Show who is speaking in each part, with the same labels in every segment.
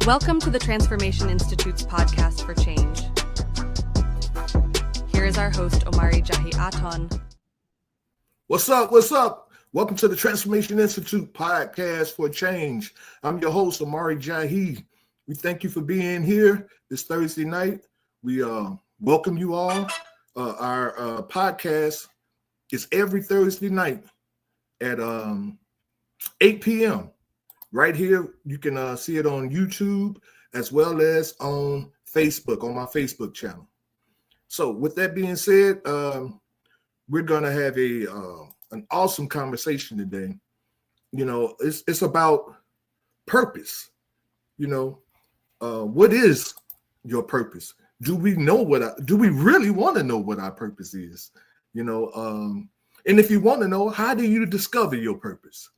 Speaker 1: Welcome to the Transformation Institute's podcast for change. Here is our host, Omari JAHI Aton.
Speaker 2: What's up? What's up? Welcome to the Transformation Institute podcast for change. I'm your host, Omari JAHI. We thank you for being here this Thursday night. We welcome you all. Our podcast is every Thursday night at 8 p.m. Right here, you can see it on YouTube as well as on Facebook, on my Facebook channel. So with that being said, we're going to have an awesome conversation today. You know, it's about purpose. You know, what is your purpose? Do we really want to know what our purpose is? You know, and if you want to know, how do you discover your purpose?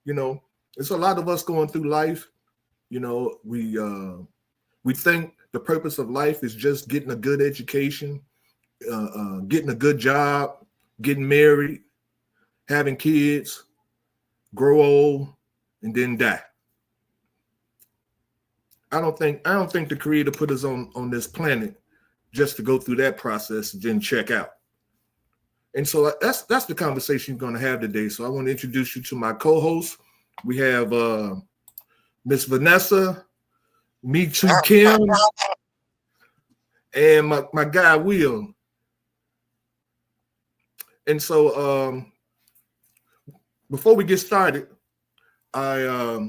Speaker 2: You know, there's a lot of us going through life. You know, we think the purpose of life is just getting a good education, getting a good job, getting married, having kids, grow old, and then die. I don't think the Creator put us on this planet just to go through that process and then check out. And so that's the conversation you're going to have today. So I want to introduce you to my co-host. We have Miss Vanessa, Me Too Kim, and my guy Will. And so before we get started, I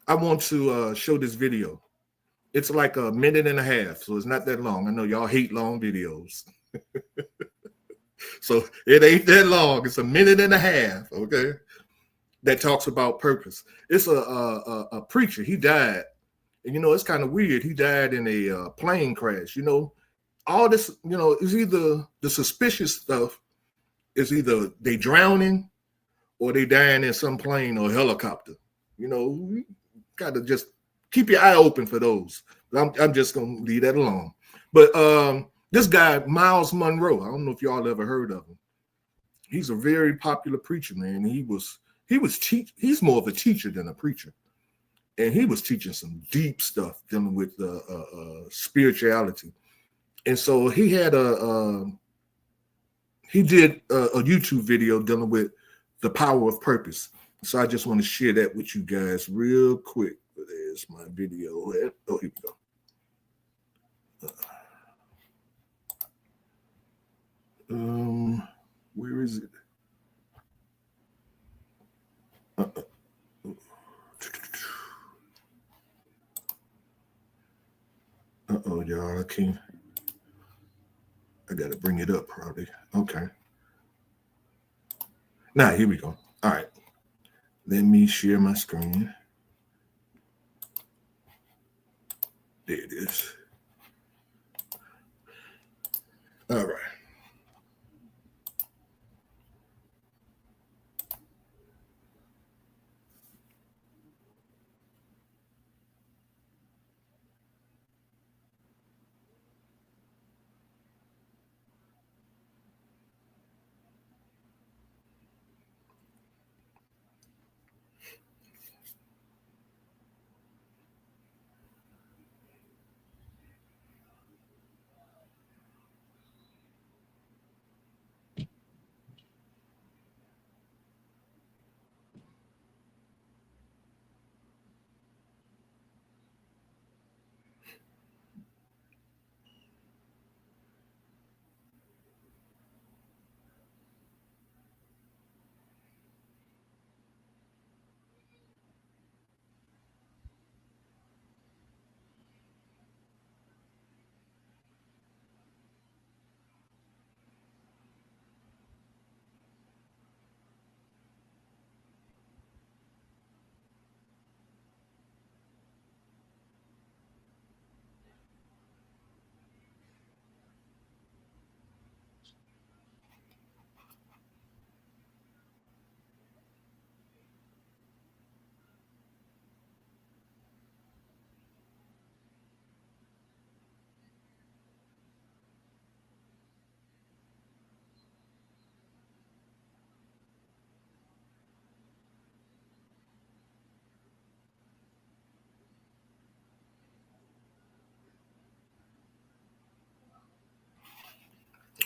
Speaker 2: want to show this video. It's like a minute and a half, so it's not that long. I know y'all hate long videos. So it ain't that long. It's a minute and a half, okay? That talks about purpose. It's a preacher. He died. And, you know, it's kind of weird. He died in a plane crash. You know, all this, you know, is either the suspicious stuff is either they drowning or they dying in some plane or helicopter. You know, you got to just keep your eye open for those. I'm just going to leave that alone. But this guy, Miles Monroe, I don't know if y'all ever heard of him. He's a very popular preacher, man. He's more of a teacher than a preacher. And he was teaching some deep stuff dealing with spirituality. And so he had he did a YouTube video dealing with the power of purpose. So I just want to share that with you guys real quick. There's my video. Oh, here we go. Where is it? Y'all, I gotta bring it up probably. Okay. Now, here we go. All right. Let me share my screen. There it is. All right.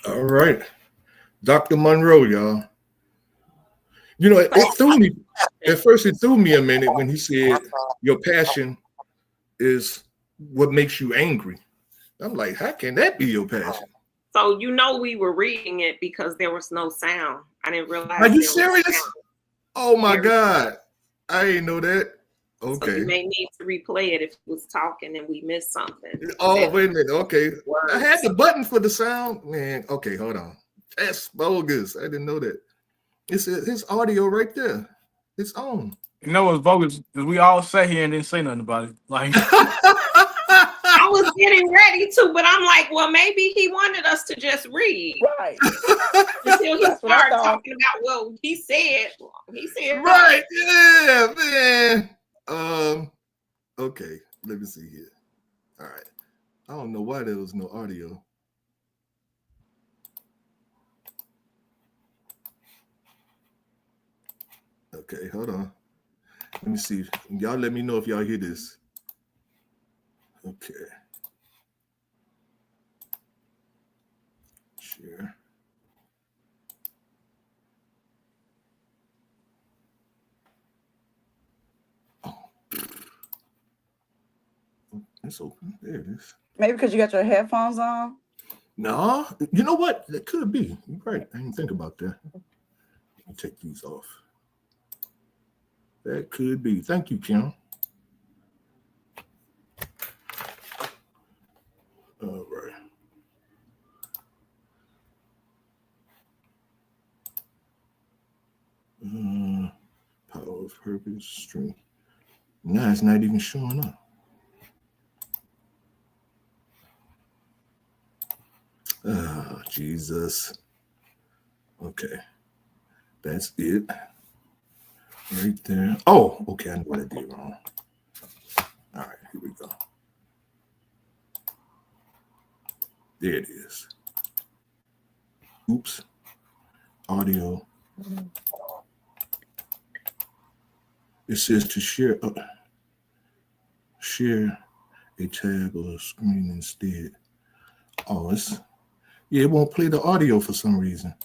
Speaker 2: All right. Dr. Monroe, y'all. You know, it threw me at first. It threw me a minute when he said your passion is what makes you angry. I'm like, how can that be your passion?
Speaker 3: So we were reading it because there was no sound. I didn't realize.
Speaker 2: Are you serious? Oh my God. I didn't know that. Okay.
Speaker 3: So you may need to replay it if he was talking and we missed something.
Speaker 2: Oh, wait a minute. Okay. I had the button for the sound. Man, okay, hold on. That's bogus. I didn't know that. It's his audio right there. It's on.
Speaker 4: You know what's bogus? Because we all sat here and didn't say nothing about it. Like
Speaker 3: I was getting ready to, but I'm like, well, maybe he wanted us to just read.
Speaker 5: Right.
Speaker 3: Until he started talking about, well, he said.
Speaker 2: Right. Yeah, man. Okay, let me see here. All right. I don't know why there was no audio. Okay, hold on. Let me see. Y'all let me know if y'all hear this. Okay. Share. Oh. It's open. There it is.
Speaker 5: Maybe because you got your headphones on?
Speaker 2: No, you know what? That could be. You're right. I didn't think about that. Let me take these off. That could be. Thank you, Kim. All right. Power of purpose, strength. Now it's not even showing up. Oh, Jesus. Okay. That's it. Right there. Oh, okay. I know what I did wrong. All right, here we go. There it is. Oops. Audio. It says to share a tab or a screen instead. Oh, it won't play the audio for some reason.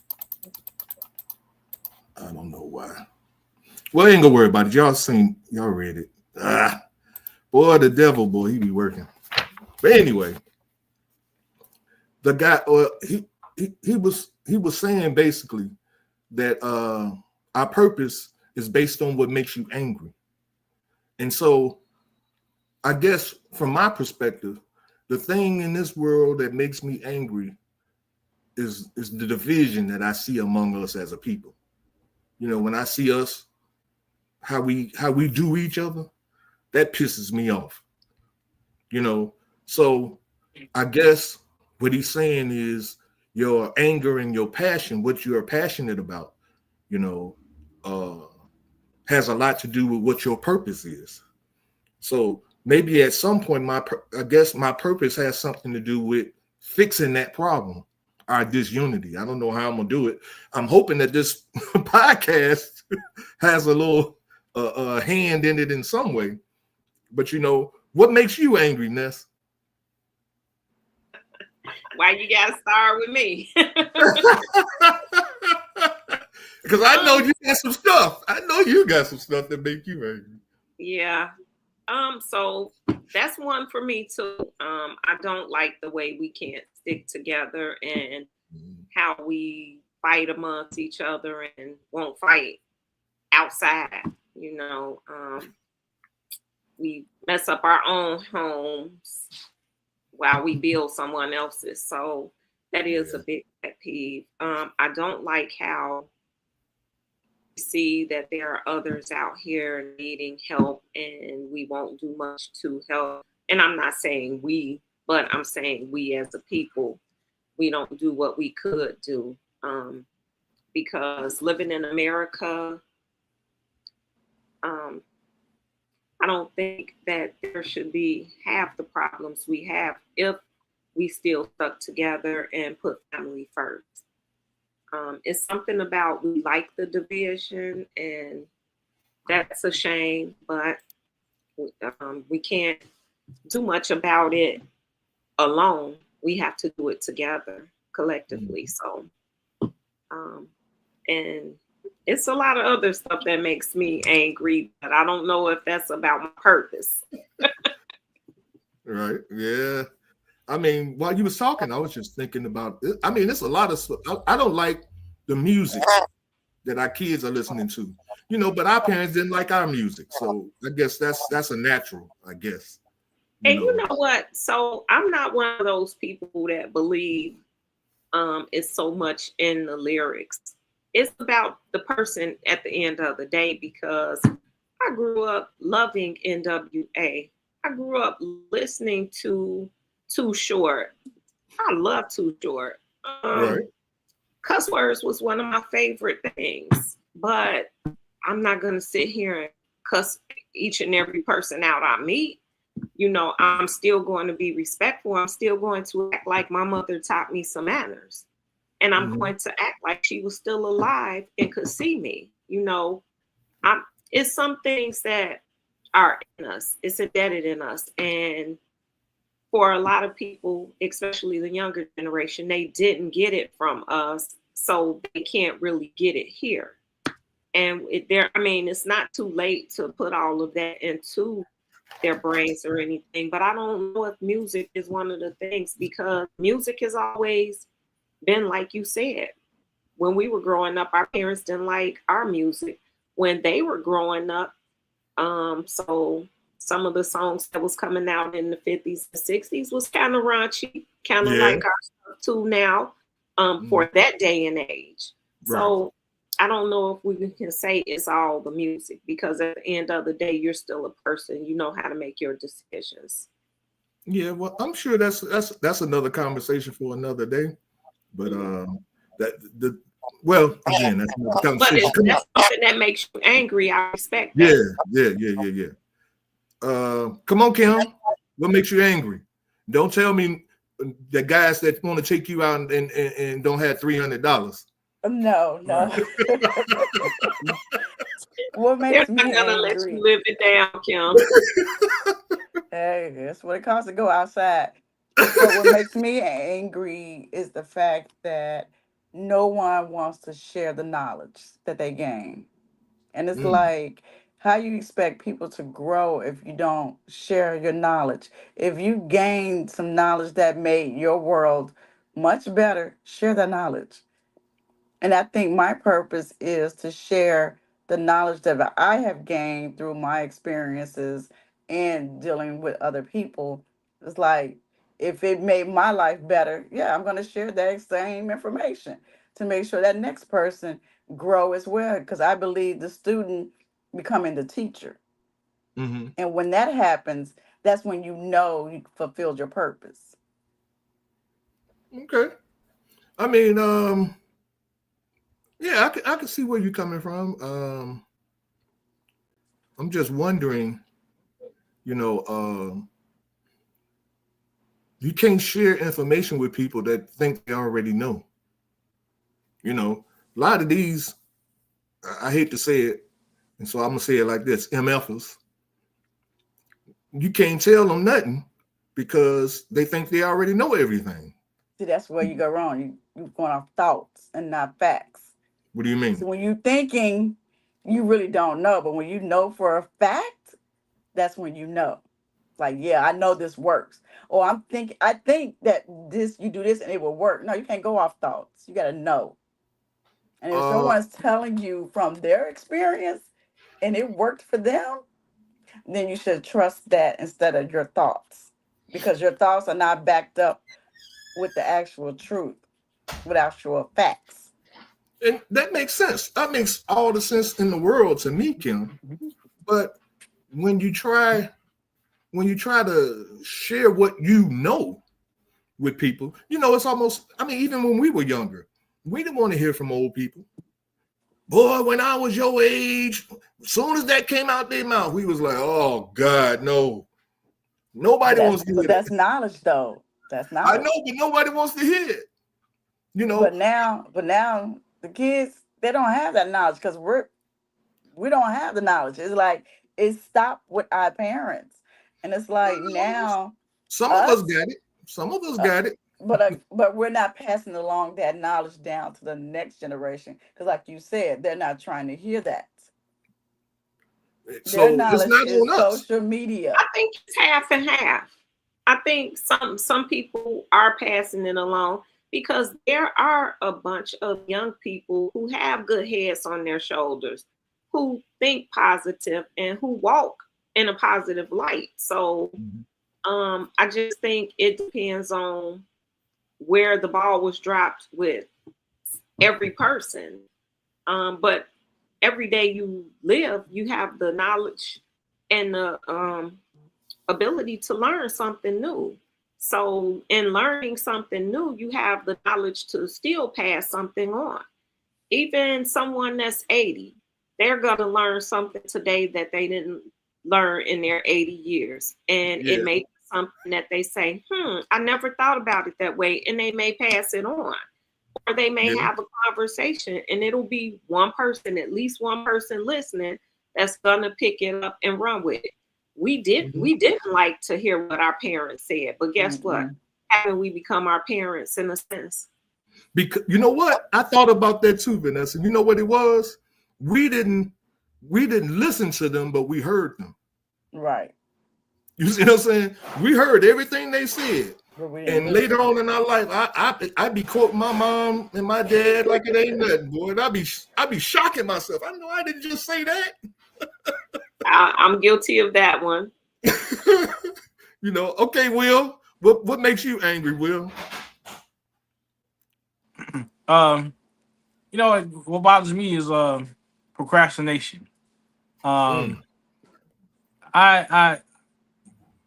Speaker 2: I don't know why. Well, I ain't gonna worry about it. Y'all read it. Boy, the devil, boy, he be working. But anyway, the guy, he was saying basically that our purpose is based on what makes you angry. And so I guess from my perspective, the thing in this world that makes me angry is the division that I see among us as a people. You know, when I see us, how we do each other, that pisses me off. You know, so I guess what he's saying is your anger and your passion, what you are passionate about, you know, has a lot to do with what your purpose is. So maybe at some point, I guess my purpose has something to do with fixing that problem, our disunity. I don't know how I'm gonna do it. I'm hoping that this podcast has a little hand in it in some way. But you know, what makes you angry, Ness?
Speaker 3: Why you gotta start with me?
Speaker 2: Because I know you got some stuff. I know you got some stuff that make you angry.
Speaker 3: Yeah. So that's one for me too. I don't like the way we can't stick together and how we fight amongst each other and won't fight outside. You know, we mess up our own homes while we build someone else's. So that is a big pet peeve. I don't like how we see that there are others out here needing help and we won't do much to help. And I'm not saying we, but I'm saying we as a people, we don't do what we could do. Because living in America, I don't think that there should be half the problems we have if we still stuck together and put family first. It's something about we like the division, and that's a shame, but we can't do much about it alone. We have to do it together collectively. So, and it's a lot of other stuff that makes me angry, but I don't know if that's about my purpose.
Speaker 2: Right. Yeah. I mean, while you was talking, I was just thinking about it. I mean, it's a lot of stuff. I don't like the music that our kids are listening to, but our parents didn't like our music. So I guess that's a natural, I guess.
Speaker 3: And you know what? So I'm not one of those people that believe it's so much in the lyrics. It's about the person at the end of the day, because I grew up loving NWA. I grew up listening to Too Short. I love Too Short.
Speaker 2: Right.
Speaker 3: Cuss words was one of my favorite things, but I'm not going to sit here and cuss each and every person out I meet. I'm still going to be respectful. I'm still going to act like my mother taught me some manners. And I'm going to act like she was still alive and could see me. It's some things that are in us. It's embedded in us. And for a lot of people, especially the younger generation, they didn't get it from us, so they can't really get it here. And it's not too late to put all of that into their brains or anything, but I don't know if music is one of the things, because music has always been, like you said, when we were growing up, our parents didn't like our music when they were growing up. So some of the songs that was coming out in the 50s and 60s was kind of raunchy, kind of like our stuff too now, for that day and age. Right. So I don't know if we can say it's all the music, because at the end of the day, you're still a person. You know how to make your decisions.
Speaker 2: Yeah, well, I'm sure that's another conversation for another day. But again, that's another conversation.
Speaker 3: But if that's something that makes you angry, I respect that.
Speaker 2: Yeah. Come on, Kim. What makes you angry? Don't tell me the guys that want to take you out and don't have $300.
Speaker 5: No. What makes me
Speaker 3: gonna
Speaker 5: angry?
Speaker 3: Let you live it down, Kim.
Speaker 5: Hey, that's what it costs to go outside. But what makes me angry is the fact that no one wants to share the knowledge that they gain. And it's like, how you expect people to grow if you don't share your knowledge? If you gain some knowledge that made your world much better, share that knowledge. And I think my purpose is to share the knowledge that I have gained through my experiences and dealing with other people. It's like, if it made my life better, yeah, I'm going to share that same information to make sure that next person grow as well. Because I believe the student becoming the teacher.
Speaker 2: Mm-hmm.
Speaker 5: And when that happens, that's when you fulfilled your purpose.
Speaker 2: Okay. I mean, yeah, I can see where you're coming from. I'm just wondering, you can't share information with people that think they already know. A lot of these, I hate to say it, and so I'm gonna say it like this: MFers. You can't tell them nothing because they think they already know everything.
Speaker 5: See, that's where you go wrong. You're going off thoughts and not facts.
Speaker 2: What do you mean?
Speaker 5: So when you're thinking, you really don't know. But when you know for a fact, that's when you know. Like, yeah, I know this works. Or I think that you do this and it will work. No, you can't go off thoughts. You got to know. And if someone's telling you from their experience and it worked for them, then you should trust that instead of your thoughts. Because your thoughts are not backed up with the actual truth, with actual facts.
Speaker 2: And that makes sense. That makes all the sense in the world to me, Kim. But when you try to share what you know with people, it's almost, even when we were younger, we didn't want to hear from old people. Boy, when I was your age, as soon as that came out their mouth, we was like, oh God, no. Nobody wants to hear that.
Speaker 5: That's knowledge, though. That's knowledge.
Speaker 2: I know, but nobody wants to hear it.
Speaker 5: But now the kids, they don't have that knowledge because we don't have the knowledge. It's like it stopped with our parents. And it's like now
Speaker 2: some of us got it. Some of us got it.
Speaker 5: but we're not passing along that knowledge down to the next generation because, like you said, they're not trying to hear that. Their
Speaker 2: So it's
Speaker 5: knowledge
Speaker 2: not
Speaker 5: is
Speaker 2: on us.
Speaker 5: social media.
Speaker 3: I think it's half and half. I think some people are passing it along because there are a bunch of young people who have good heads on their shoulders, who think positive and who walk in a positive light. So I just think it depends on where the ball was dropped with every person. But every day you live, you have the knowledge and the ability to learn something new. So in learning something new, you have the knowledge to still pass something on. Even someone that's 80, they're going to learn something today that they didn't learn in their 80 years. And it may be something that they say, I never thought about it that way. And they may pass it on. Or they may have a conversation and it'll be one person, at least one person listening, that's going to pick it up and run with it. We didn't like to hear what our parents said, but guess what? Haven't we become our parents in a sense?
Speaker 2: Because you know what? I thought about that too, Vanessa. You know what it was? We didn't listen to them, but we heard them.
Speaker 5: Right.
Speaker 2: You see what I'm saying? We heard everything they said. And later on in our life, I be quoting my mom and my dad like it ain't nothing, boy. And I be shocking myself. I know I didn't just say that.
Speaker 3: I'm guilty of that one.
Speaker 2: You know, okay, Will. What makes you angry, Will?
Speaker 4: You know what bothers me is procrastination.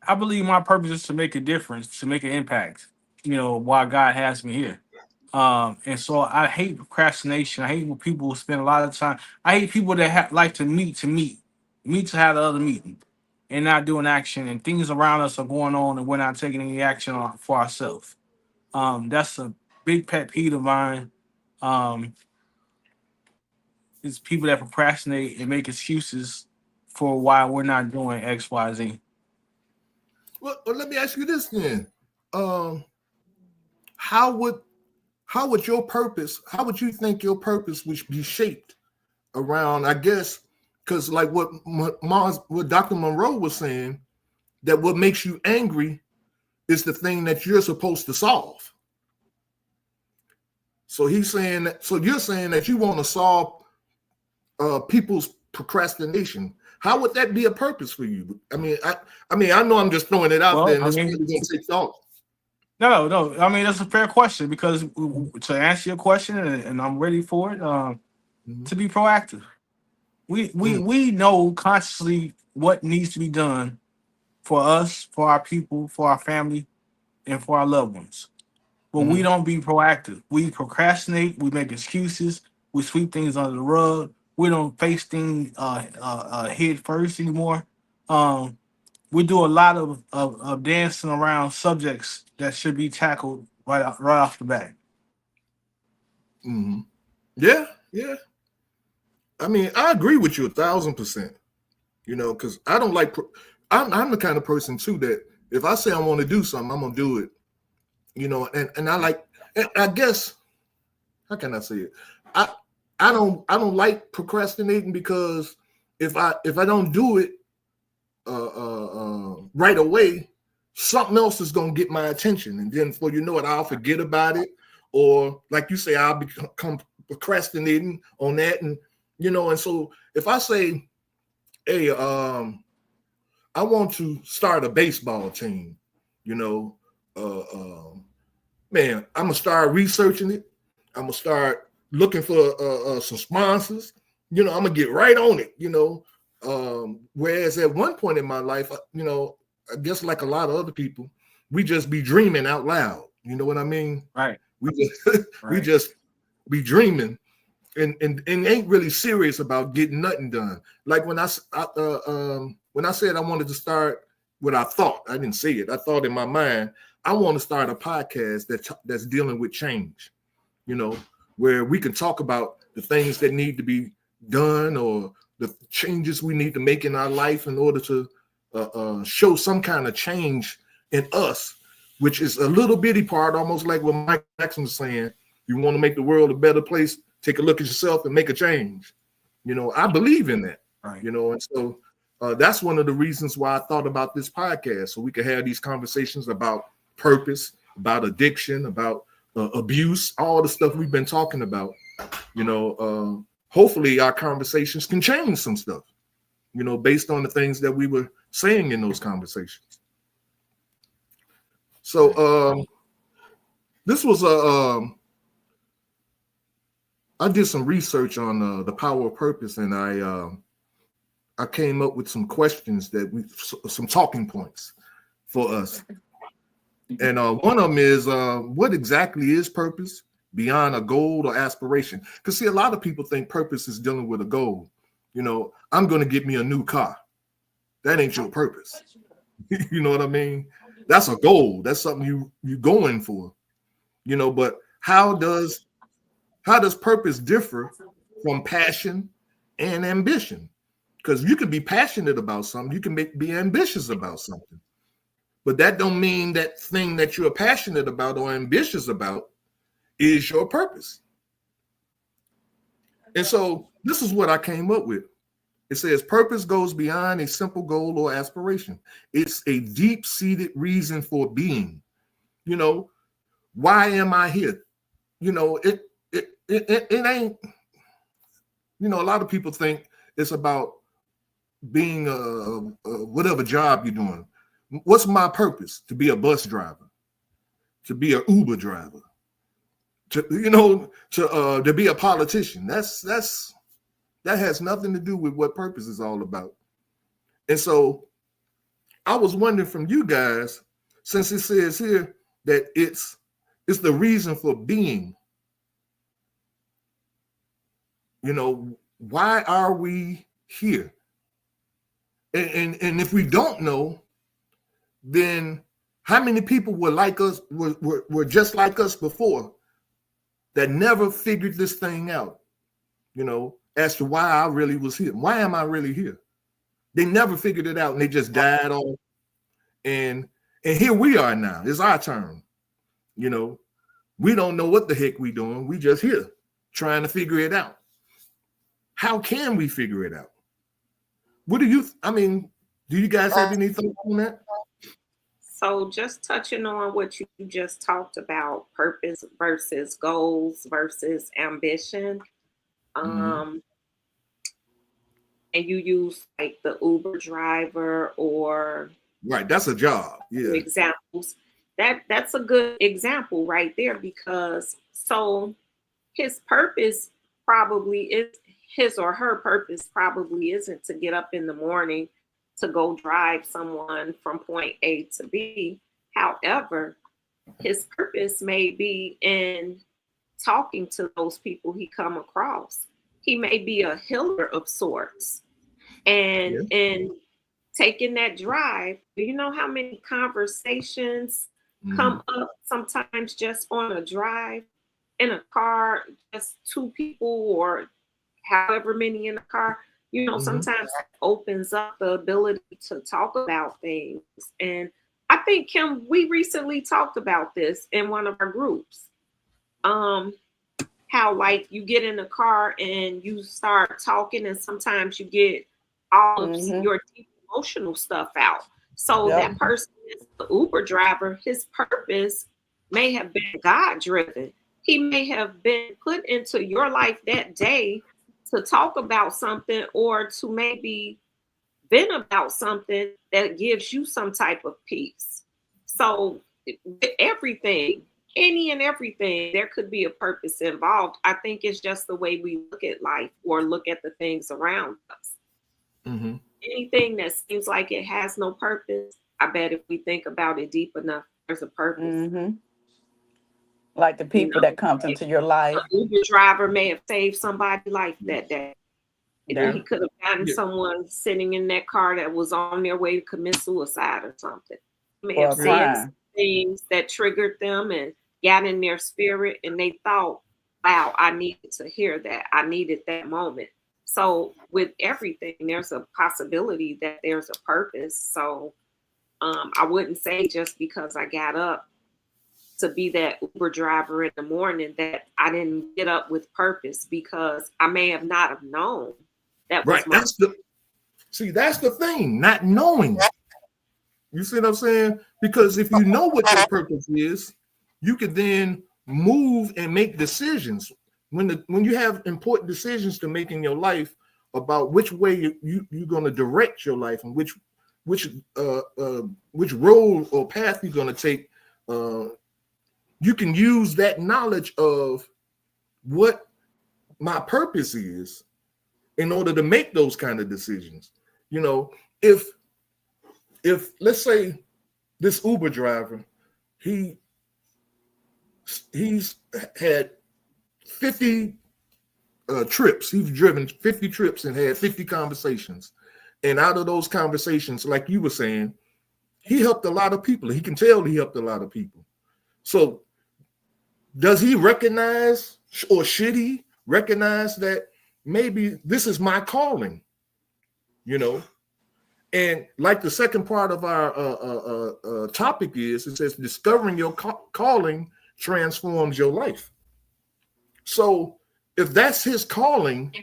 Speaker 4: I believe my purpose is to make a difference, to make an impact. You know, why God has me here. And so I hate procrastination. I hate when people spend a lot of time. I hate people that like to meet to have the other meeting and not doing action, and things around us are going on and we're not taking any action for ourselves. That's a big pet peeve of mine. It's people that procrastinate and make excuses for why we're not doing X, Y, Z.
Speaker 2: Well, let me ask you this then. How would your purpose, how would you think your purpose would be shaped around, I guess, because like what Dr. Monroe was saying, that what makes you angry is the thing that you're supposed to solve. So he's saying that, so you're saying that you want to solve people's procrastination. How would that be a purpose for you? I mean, I know I'm just throwing it out there, and that's really going to take thought.
Speaker 4: No. I mean, that's a fair question, because to answer your question, and I'm ready for it, to be proactive. We know consciously what needs to be done for us, for our people, for our family, and for our loved ones. But we don't be proactive. We procrastinate. We make excuses. We sweep things under the rug. We don't face things head first anymore. We do a lot of dancing around subjects that should be tackled right off the bat.
Speaker 2: Yeah. I mean, I agree with you 1,000%. You know, because I don't like. I'm the kind of person too that if I say I want to do something, I'm gonna do it. You know, and I like. And I guess, how can I say it? I don't like procrastinating, because if I don't do it right away, something else is gonna get my attention, and then before you know it, I'll forget about it, or like you say, I'll become procrastinating on that, and you know, and so if I say, hey, I want to start a baseball team, you know, man, I'm gonna start researching it. I'm gonna start looking for some sponsors. You know, I'm gonna get right on it. You know, whereas at one point in my life, you know, I guess like a lot of other people, we just be dreaming out loud. You know what I mean?
Speaker 4: Right.
Speaker 2: We just be dreaming, and ain't really serious about getting nothing done. Like when I said I wanted to start what I thought, I didn't say it. I thought in my mind, I want to start a podcast that's dealing with change, you know, where we can talk about the things that need to be done or the changes we need to make in our life in order to show some kind of change in us, which is a little bitty part, almost like what Mike Jackson was saying. You want to make the world a better place, take a look at yourself and make a change. You know, I believe in that.
Speaker 4: Right.
Speaker 2: You know, and so that's one of the reasons why I thought about this podcast, so we could have these conversations about purpose, about addiction, about abuse, all the stuff we've been talking about. You know, hopefully our conversations can change some stuff, you know, based on the things that we were saying in those conversations. So this was I did some research on the power of purpose, and I came up with some questions some talking points for us. And one of them is, what exactly is purpose beyond a goal or aspiration? Because see, a lot of people think purpose is dealing with a goal. You know, I'm going to get me a new car. That ain't your purpose. You know what I mean? That's a goal. That's something you're going for. You know, but how does purpose differ from passion and ambition? Because you can be passionate about something, you can be ambitious about something, but that don't mean that thing that you're passionate about or ambitious about is your purpose. And so this is what I came up with. It says purpose goes beyond a simple goal or aspiration. It's a deep-seated reason for being. You know, why am I here? You know, it ain't, you know, a lot of people think it's about being whatever job you're doing. What's my purpose? To be a bus driver, to be an Uber driver, to be a politician. That has nothing to do with what purpose is all about. And so I was wondering from you guys, since it says here that it's the reason for being, you know, why are we here? And if we don't know, then how many people were like us, were just like us before, that never figured this thing out, you know, as to why I really was here. Why am I really here? They never figured it out, and they just died off. And here we are now. It's our turn. You know, we don't know what the heck we doing. We just here trying to figure it out. How can we figure it out? What do you, do you guys have any thoughts on that?
Speaker 3: So just touching on what you just talked about, purpose versus goals versus ambition. And you use like the Uber driver or
Speaker 2: right, that's a job. Yeah.
Speaker 3: Examples. That's a good example right there, because so his purpose probably is, his or her purpose probably isn't to get up in the morning to go drive someone from point A to B. However, his purpose may be in talking to those people he come across. He may be a healer of sorts. And in taking that drive, do you know how many conversations come up sometimes just on a drive in a car, just two people or however many in a car? You know, sometimes that opens up the ability to talk about things. And I think, Kim, we recently talked about this in one of our groups. How like you get in the car and you start talking, and sometimes you get all of your deep emotional stuff out. So that person is the Uber driver. His purpose may have been God-driven. He may have been put into your life that day to talk about something, or to maybe vent about something that gives you some type of peace. So everything, any and everything, there could be a purpose involved. I think it's just the way we look at life or look at the things around us. Anything that seems like it has no purpose, I bet if we think about it deep enough, there's a purpose.
Speaker 5: Like the people that comes into your life.
Speaker 3: An Uber driver may have saved somebody's life that day. He could have gotten someone sitting in that car that was on their way to commit suicide or something. He may have said things that triggered them and got in their spirit, and they thought, wow, I needed to hear that. I needed that moment. So with everything, there's a possibility that there's a purpose. So I wouldn't say just because I got up to be that Uber driver in the morning, that I didn't get up with purpose because I may have not have known that was
Speaker 2: Right.
Speaker 3: my.
Speaker 2: That's the thing, not knowing. You see what I'm saying? Because if you know what your purpose is, you can then move and make decisions. When you have important decisions to make in your life about which way you're going to direct your life and which road or path you're going to take, you can use that knowledge of what my purpose is in order to make those kind of decisions. You know, if let's say this Uber driver, he's had 50 trips. He's driven 50 trips and had 50 conversations. And out of those conversations, like you were saying, he helped a lot of people. He can tell he helped a lot of people. So does he recognize, or should he recognize, that maybe this is my calling, you know? And like the second part of our topic is, it says discovering your calling transforms your life. So if that's his calling,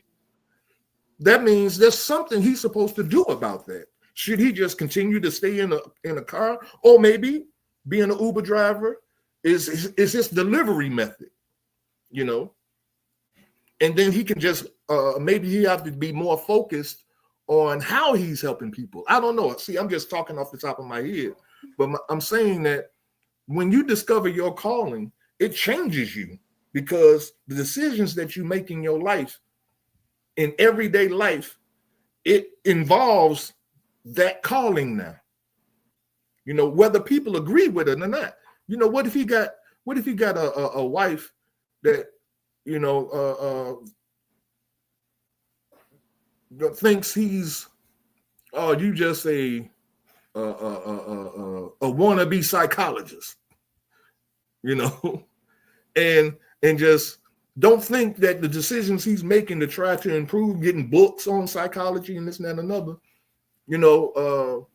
Speaker 2: that means there's something he's supposed to do about that. Should he just continue to stay in a car, or maybe being an Uber driver is his delivery method, you know? And then he can just maybe he have to be more focused on how he's helping people. I don't know. See, I'm just talking off the top of my head, but I'm saying that when you discover your calling, it changes you, because the decisions that you make in your life, in everyday life, it involves that calling now. You know, whether people agree with it or not. You know, what if he got a wife that, you know, thinks he's you just a wannabe psychologist, you know, and just don't think that the decisions he's making to try to improve, getting books on psychology and this and that and another, you know,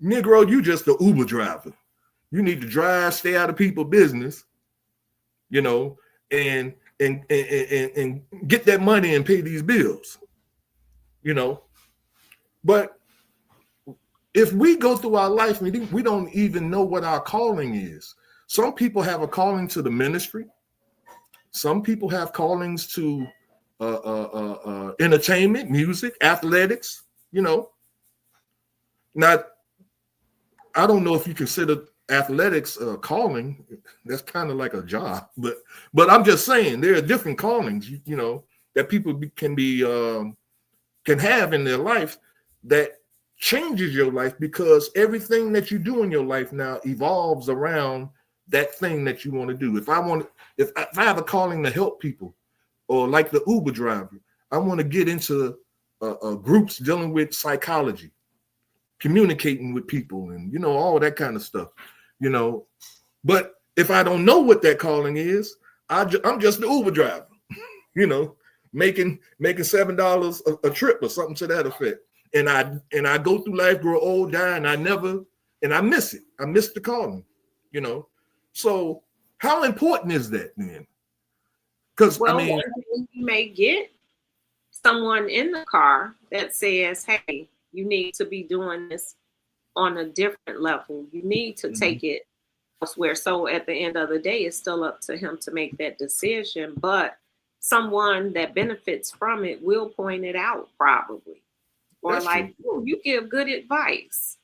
Speaker 2: Negro, you just a Uber driver. You need to drive, stay out of people's business, you know, and get that money and pay these bills, you know. But if we go through our life, we don't even know what our calling is. Some people have a calling to the ministry. Some people have callings to entertainment, music, athletics, you know. Now, I don't know if you consider athletics calling. That's kind of like a job, but I'm just saying there are different callings, you know, that people can have in their life that changes your life, because everything that you do in your life now evolves around that thing that you want to do. If I have a calling to help people, or like the Uber driver, I want to get into groups dealing with psychology, communicating with people, and, you know, all that kind of stuff, you know. But if I don't know what that calling is, I'm just the Uber driver, you know, making $7 a trip or something to that effect. And I go through life, grow old, die, and I miss it. I miss the calling, you know. So how important is that then? Because
Speaker 3: Well,
Speaker 2: I mean,
Speaker 3: you may get someone in the car that says, hey, you need to be doing this on a different level. You need to take it elsewhere. So at the end of the day, it's still up to him to make that decision. But someone that benefits from it will point it out, probably. Or
Speaker 2: that's
Speaker 3: like, oh, you give good advice.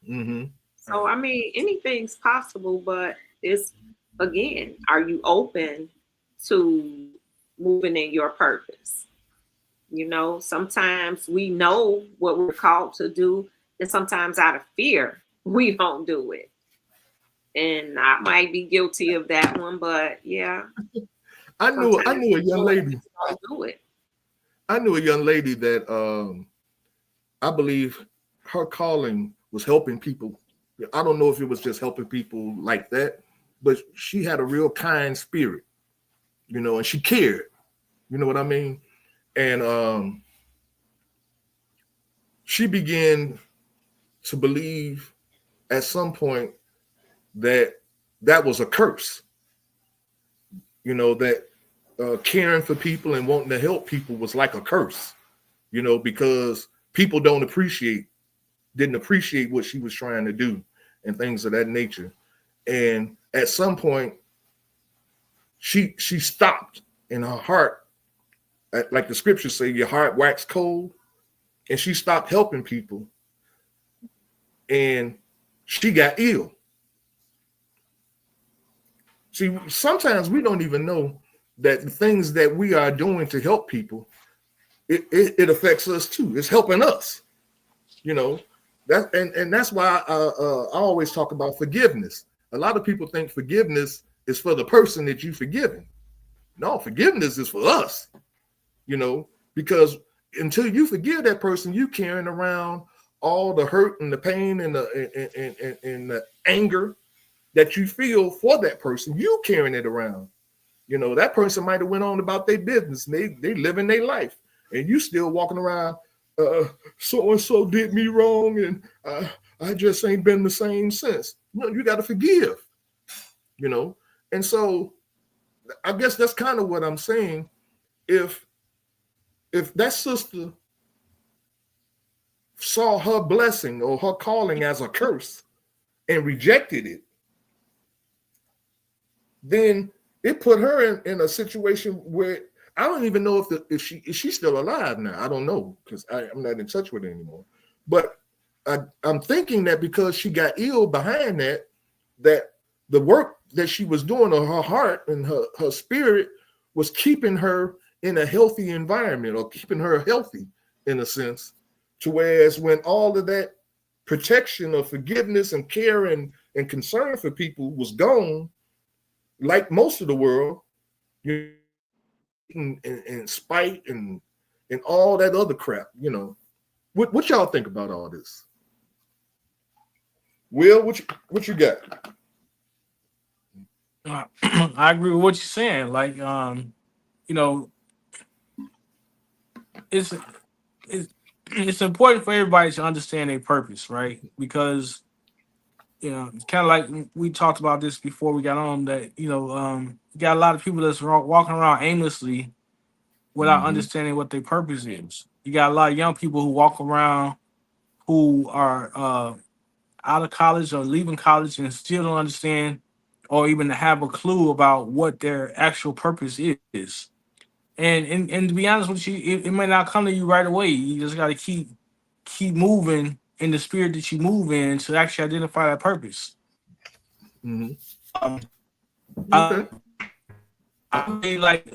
Speaker 2: Mm-hmm.
Speaker 3: So, I mean, anything's possible, but it's, again, are you open to moving in your purpose? You know, sometimes we know what we're called to do, and sometimes out of fear, we don't do it. And I might be guilty of that one, but yeah.
Speaker 2: I knew a young lady.
Speaker 3: Don't do it.
Speaker 2: I knew a young lady that I believe her calling was helping people. I don't know if it was just helping people like that, but she had a real kind spirit, you know, and she cared. You know what I mean? And she began to believe at some point that that was a curse. That caring for people and wanting to help people was like a curse, because people didn't appreciate what she was trying to do and things of that nature. And at some point, she stopped, and her heart, like the scriptures say, your heart waxed cold, and she stopped helping people, and she got ill. See, sometimes we don't even know that the things that we are doing to help people, it affects us too. It's helping us, that's why I always talk about forgiveness. A lot of people think forgiveness is for the person that you've forgiven. No, forgiveness is for us, because until you forgive that person, you carrying around all the hurt and the pain and the anger that you feel for that person. You carrying it around. That person might have went on about their business. And they living their life, and you still walking around. So and so did me wrong, and I just ain't been the same since. You got to forgive. And so I guess that's kind of what I'm saying. If that sister saw her blessing or her calling as a curse and rejected it, then it put her in a situation where I don't even know if she's still alive now. I don't know, because I'm not in touch with her anymore. But I'm thinking that because she got ill behind that the work that she was doing on her heart and her spirit was keeping her in a healthy environment, or keeping her healthy in a sense, to whereas when all of that protection of forgiveness and care and concern for people was gone, like most of the world, and spite and all that other crap, what y'all think about all this? Will, what you got?
Speaker 4: I agree with what you're saying. Like, it's important for everybody to understand their purpose, right? Because it's kind of like we talked about this before we got on, that you got a lot of people that's walking around aimlessly without understanding what their purpose is. You got a lot of young people who walk around who are out of college or leaving college and still don't understand or even have a clue about what their actual purpose is. And to be honest with you, it might not come to you right away. You just got to keep moving in the spirit that you move in to actually identify that purpose.
Speaker 2: Okay.
Speaker 4: I mean, like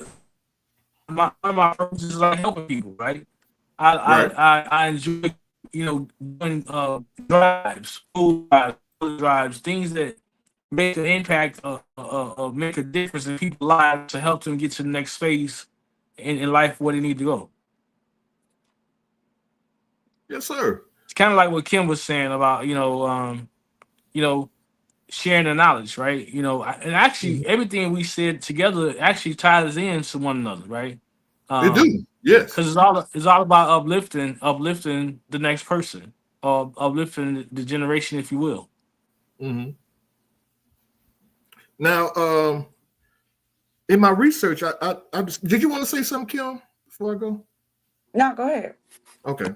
Speaker 4: my purpose is like helping people, right? I enjoy doing drives, food drives, things that make an impact or make a difference in people's lives to help them get to the next phase in life where they need to go.
Speaker 2: Yes, sir.
Speaker 4: It's kind of like what Kim was saying about sharing the knowledge, right? And actually everything we said together actually ties into one another, right?
Speaker 2: They do, yes.
Speaker 4: Because it's all about uplifting the next person, or uplifting the generation, if you will.
Speaker 2: Mm-hmm. Now, in my research, I did you want to say something, Kim, before I go?
Speaker 5: No, go ahead.
Speaker 2: Okay.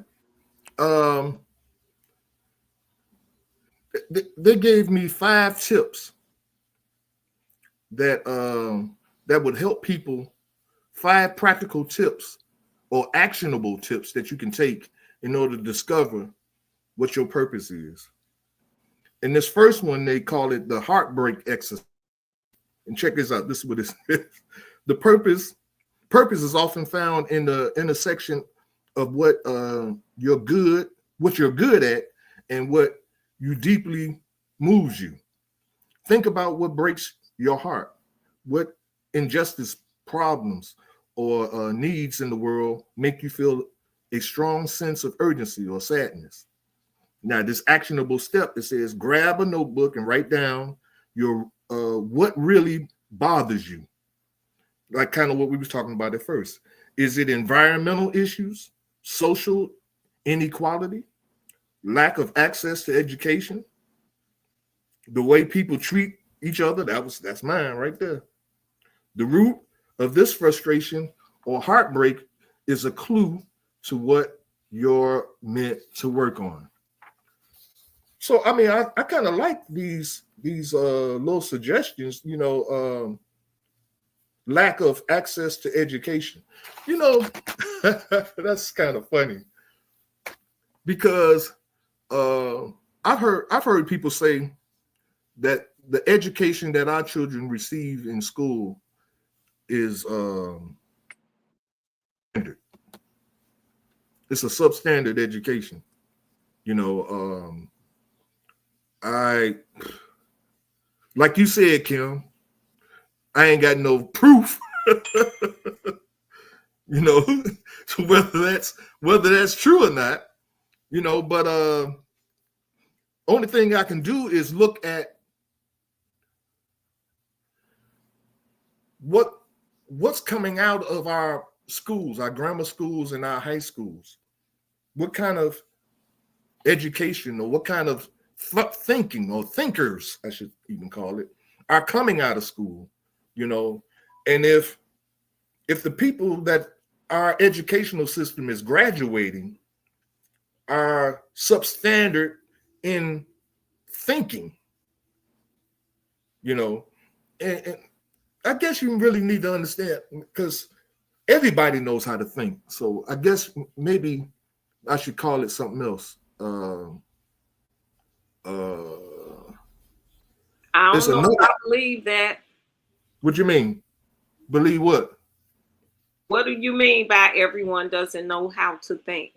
Speaker 2: They gave me 5 tips that would help people. 5 practical tips or actionable tips that you can take in order to discover what your purpose is. And this first one, they call it the heartbreak exercise. And check this out. This is what it says. The purpose is often found in the intersection of what you're good at and what you deeply moves you. Think about what breaks your heart, what injustice, problems, or needs in the world make you feel a strong sense of urgency or sadness. Now, this actionable step, it says grab a notebook and write down your what really bothers you. Like kind of what we was talking about at first. Is it environmental issues, social inequality, lack of access to education, the way people treat each other. That's mine right there. The root of this frustration or heartbreak is a clue to what you're meant to work on. So I mean, I kind of like these little suggestions, lack of access to education. That's kind of funny because I've heard people say that the education that our children receive in school is standard. It's a substandard education. I, like you said, Kim, I ain't got no proof, so whether that's true or not, but only thing I can do is look at what's coming out of our schools, our grammar schools and our high schools. What kind of education or what kind of thinking or thinkers, I should even call it, are coming out of school, and if the people that our educational system is graduating are substandard in thinking, and I guess you really need to understand, because everybody knows how to think. So I guess maybe I should call it something else.
Speaker 3: I don't know if I believe that.
Speaker 2: What you mean? Believe what?
Speaker 3: What do you mean by everyone doesn't know how to think?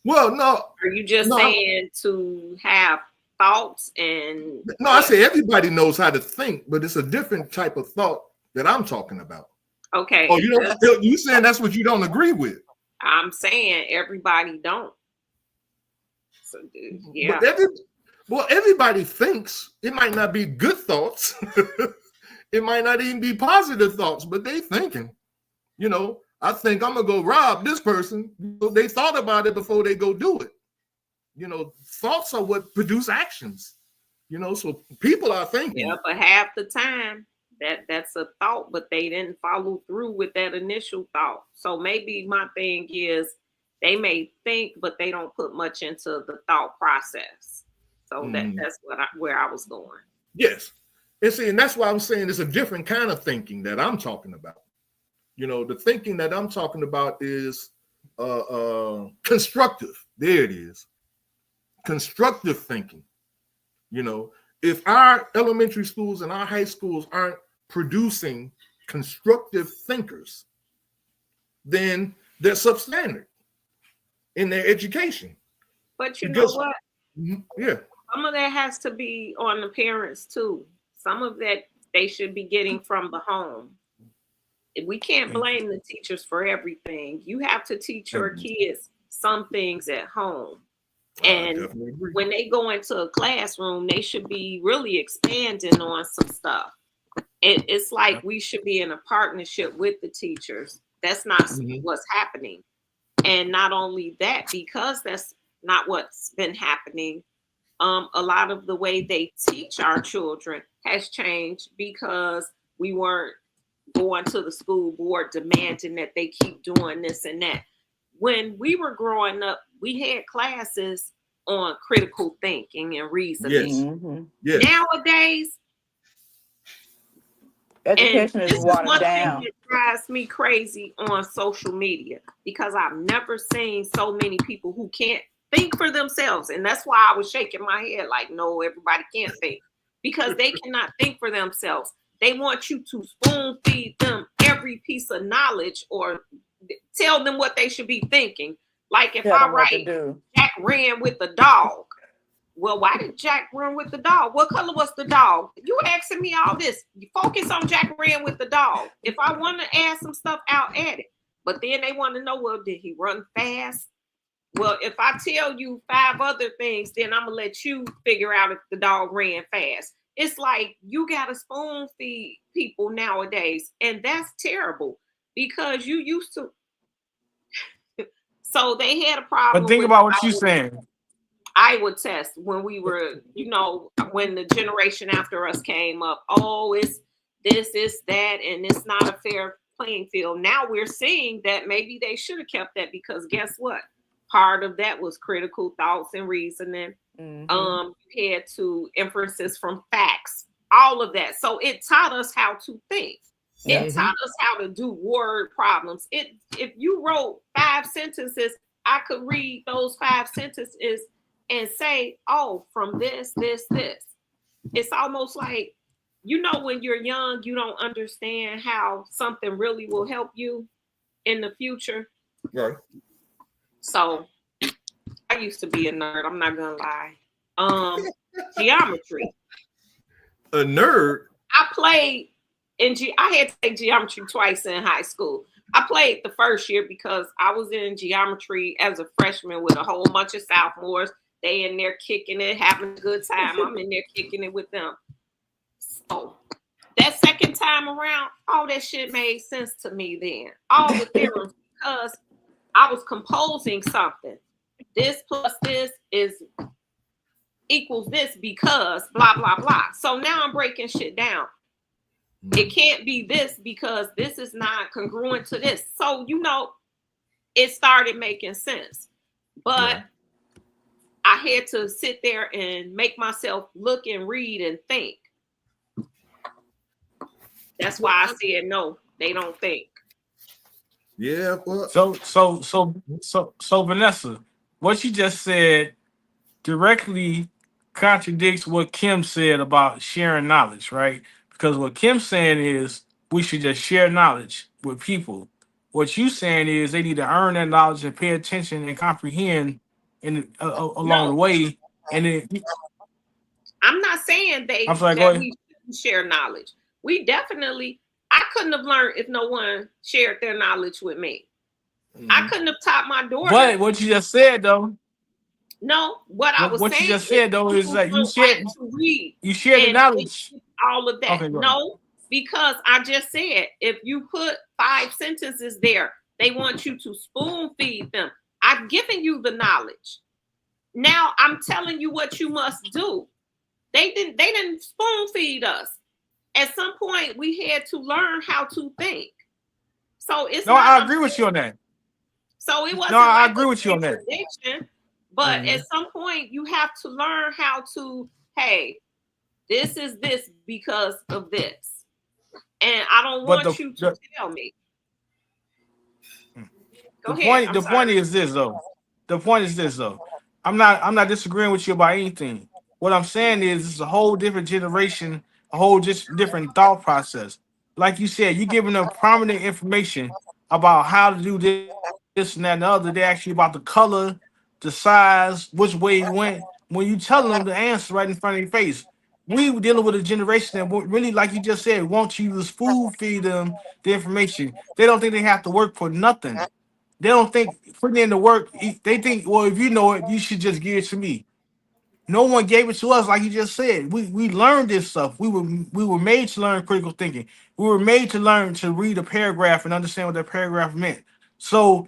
Speaker 2: Well, no.
Speaker 3: Are you just saying to have thoughts and...
Speaker 2: No, I say everybody knows how to think, but it's a different type of thought that I'm talking about.
Speaker 3: Okay.
Speaker 2: Oh, you saying that's what you don't agree with?
Speaker 3: I'm saying everybody don't. So, yeah.
Speaker 2: But everybody thinks. It might not be good thoughts. It might not even be positive thoughts, but they thinking. I think I'm gonna go rob this person. They thought about it before they go do it. Thoughts are what produce actions. So people are thinking.
Speaker 3: Yeah, but half the time that's a thought, but they didn't follow through with that initial thought. So maybe my thing is they may think, but they don't put much into the thought process. So that's where I was going.
Speaker 2: Yes. And that's why I'm saying it's a different kind of thinking that I'm talking about. The thinking that I'm talking about is constructive. There it is. Constructive thinking. If our elementary schools and our high schools aren't producing constructive thinkers, then they're substandard in their education.
Speaker 3: But you know what?
Speaker 2: Yeah.
Speaker 3: Some of that has to be on the parents too. Some of that they should be getting from the home. We can't blame the teachers for everything. You have to teach your kids some things at home. And when they go into a classroom, they should be really expanding on some stuff. It's like we should be in a partnership with the teachers. That's not what's happening. And not only that, because that's not what's been happening, a lot of the way they teach our children has changed because we weren't going to the school board demanding that they keep doing this and that. When we were growing up, we had classes on critical thinking and reasoning.
Speaker 2: Yes.
Speaker 3: Nowadays,
Speaker 5: education is watered down.
Speaker 3: It drives me crazy on social media because I've never seen so many people who can't think for themselves. And that's why I was shaking my head like, no, everybody can't think, because they cannot think for themselves. They want you to spoon feed them every piece of knowledge or tell them what they should be thinking. Like if I write, Jack ran with the dog. Well, why did Jack run with the dog? What color was the dog? You asking me all this. You focus on Jack ran with the dog. If I want to add some stuff, I'll add it. But then they want to know, well, did he run fast? Well, if I tell you 5 other things, then I'm going to let you figure out if the dog ran fast. It's like you got to spoon feed people nowadays. And that's terrible because you used to. So they had a problem.
Speaker 4: But think about what you're saying.
Speaker 3: Iowa test when we were, when the generation after us came up. Oh, it's this, it's that, and it's not a fair playing field. Now we're seeing that maybe they should have kept that, because guess what? Part of that was critical thoughts and reasoning. You had to inferences from facts, all of that. So it taught us how to think. It taught us how to do word problems. If you wrote 5 sentences, I could read those 5 sentences and say, oh, from this. It's almost like, when you're young, you don't understand how something really will help you in the future.
Speaker 2: Right.
Speaker 3: So I used to be a nerd. I'm not gonna lie. Geometry.
Speaker 2: A nerd?
Speaker 3: I played I had to take geometry twice in high school. I played the first year because I was in geometry as a freshman with a whole bunch of sophomores. They in there kicking it, having a good time. I'm in there kicking it with them. So that second time around, all that shit made sense to me then. All the theorems, because I was composing something. This plus this is equals this because blah, blah, blah. So now I'm breaking shit down. It can't be this because this is not congruent to this. So, it started making sense. But I had to sit there and make myself look and read and think. That's why I said no, they don't think.
Speaker 2: Yeah. Well.
Speaker 4: So Vanessa, what you just said directly contradicts what Kim said about sharing knowledge, right? Because what Kim's saying is we should just share knowledge with people. What you saying is they need to earn that knowledge and pay attention and comprehend along the way. And then
Speaker 3: I'm not saying we shouldn't share knowledge. We definitely, I couldn't have learned if no one shared their knowledge with me. I couldn't have taught my daughter.
Speaker 4: But what you just said though.
Speaker 3: No, what I was saying.
Speaker 4: What you just said though is that you share the knowledge.
Speaker 3: All of that. Okay, no, because I just said if you put 5 sentences there, they want you to spoon feed them. I've given you the knowledge. Now I'm telling you what you must do. They didn't spoon feed us. At some point, we had to learn how to think. So it's
Speaker 4: I agree with you on that.
Speaker 3: So it wasn't.
Speaker 4: No, I agree with you on that.
Speaker 3: But at some point, you have to learn how to. Hey, this is this because of this, and I don't want you to tell me.
Speaker 4: The point is this though. I'm not disagreeing with you about anything. What I'm saying is it's a whole different generation, a whole just different thought process. Like you said, you're giving them prominent information about how to do this and that and the other. They're actually about the color, the size, which way it went. When you tell them the answer right in front of your face, we were dealing with a generation that really, like you just said, want you to spoon feed them the information. They don't think they have to work for nothing. They don't think putting in the work. They think, well, if you know it, you should just give it to me. No one gave it to us, like you just said. We learned this stuff. We were made to learn critical thinking. We were made to learn to read a paragraph and understand what that paragraph meant. So,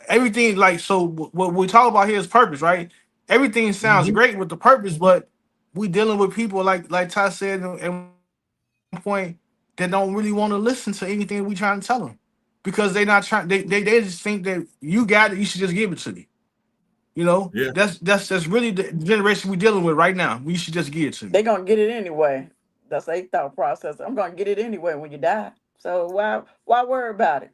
Speaker 4: everything what we talk about here is purpose, right? Everything sounds great with the purpose, but we dealing with people like Ty said at one point that don't really want to listen to anything we trying to tell them because they're not trying. They just think that you got it. You should just give it to me. That's really the generation we're dealing with right now. We should just give it to me.
Speaker 5: They're gonna get it anyway. That's their thought process. I'm gonna get it anyway when you die. So why worry about it?